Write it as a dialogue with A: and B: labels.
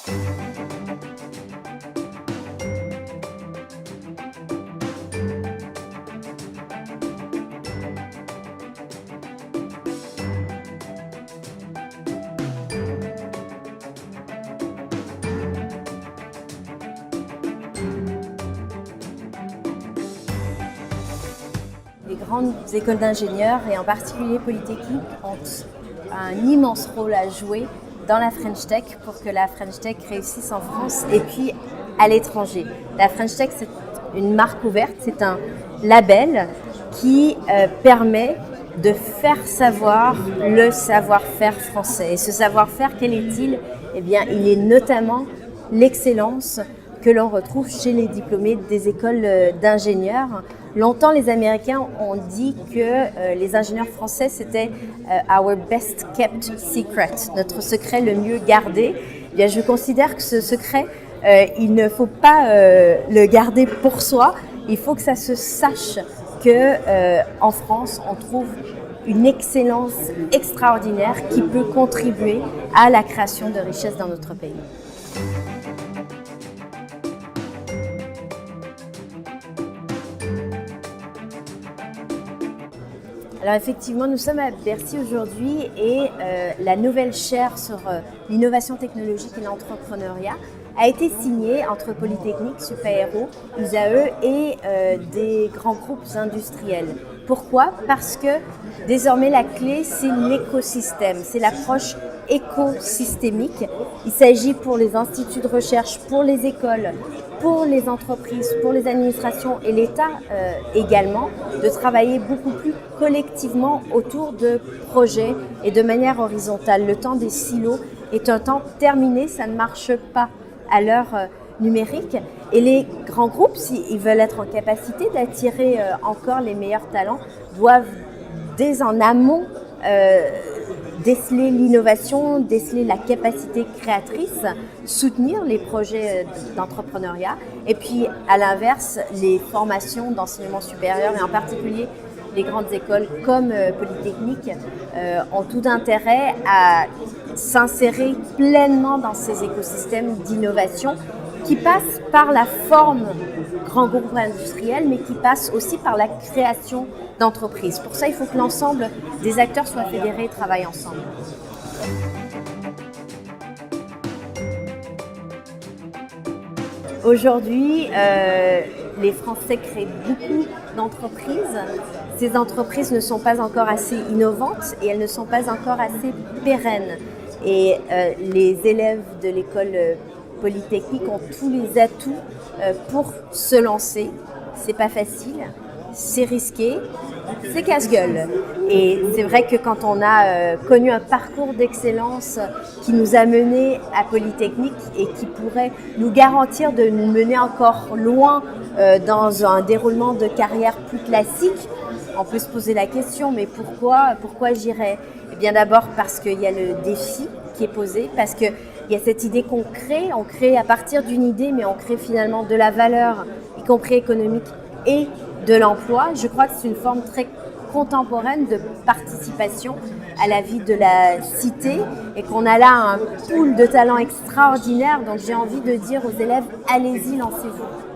A: Les grandes écoles d'ingénieurs, et en particulier Polytechnique, ont un immense rôle à jouer dans la French Tech pour que la French Tech réussisse en France et puis à l'étranger. La French Tech, c'est une marque ouverte, c'est un label qui permet de faire savoir le savoir-faire français. Et ce savoir-faire, quel est-il? Eh bien, il est notamment l'excellence que l'on retrouve chez les diplômés des écoles d'ingénieurs. Longtemps, les Américains ont dit que les ingénieurs français, c'était our best kept secret, notre secret le mieux gardé. Eh bien, je considère que ce secret, il ne faut pas le garder pour soi. Il faut que ça se sache qu'en France, on trouve une excellence extraordinaire qui peut contribuer à la création de richesses dans notre pays. Alors effectivement, nous sommes à Bercy aujourd'hui et la nouvelle chaire sur l'innovation technologique et l'entrepreneuriat a été signée entre Polytechnique, Supaéro, ISAE et des grands groupes industriels. Pourquoi? Parce que désormais la clé, c'est l'écosystème, c'est l'approche écosystémique. Il s'agit pour les instituts de recherche, pour les écoles, pour les entreprises, pour les administrations et l'État également, de travailler beaucoup plus collectivement autour de projets et de manière horizontale. Le temps des silos est un temps terminé, ça ne marche pas à l'heure numérique. Et les grands groupes, s'ils veulent être en capacité d'attirer encore les meilleurs talents, doivent dès en amont déceler l'innovation, déceler la capacité créatrice, soutenir les projets d'entrepreneuriat et puis à l'inverse, les formations d'enseignement supérieur et en particulier les grandes écoles comme Polytechnique ont tout intérêt à s'insérer pleinement dans ces écosystèmes d'innovation qui passent par la forme grand groupe industriel, mais qui passent aussi par la création d'entreprises. Pour ça, il faut que l'ensemble des acteurs soient fédérés et travaillent ensemble. Aujourd'hui, les Français créent beaucoup d'entreprises. Ces entreprises ne sont pas encore assez innovantes et elles ne sont pas encore assez pérennes. Et les élèves de l'école Polytechnique ont tous les atouts pour se lancer. C'est pas facile, c'est risqué, c'est casse-gueule. Et c'est vrai que quand on a connu un parcours d'excellence qui nous a menés à Polytechnique et qui pourrait nous garantir de nous mener encore loin dans un déroulement de carrière plus classique, on peut se poser la question, mais pourquoi j'irais? Eh bien d'abord parce qu'il y a le défi qui est posé, parce qu'il y a cette idée qu'on crée à partir d'une idée, mais on crée finalement de la valeur, y compris économique, et de l'emploi. Je crois que c'est une forme très contemporaine de participation à la vie de la cité et qu'on a là un pool de talents extraordinaire. Donc j'ai envie de dire aux élèves, allez-y, lancez-vous.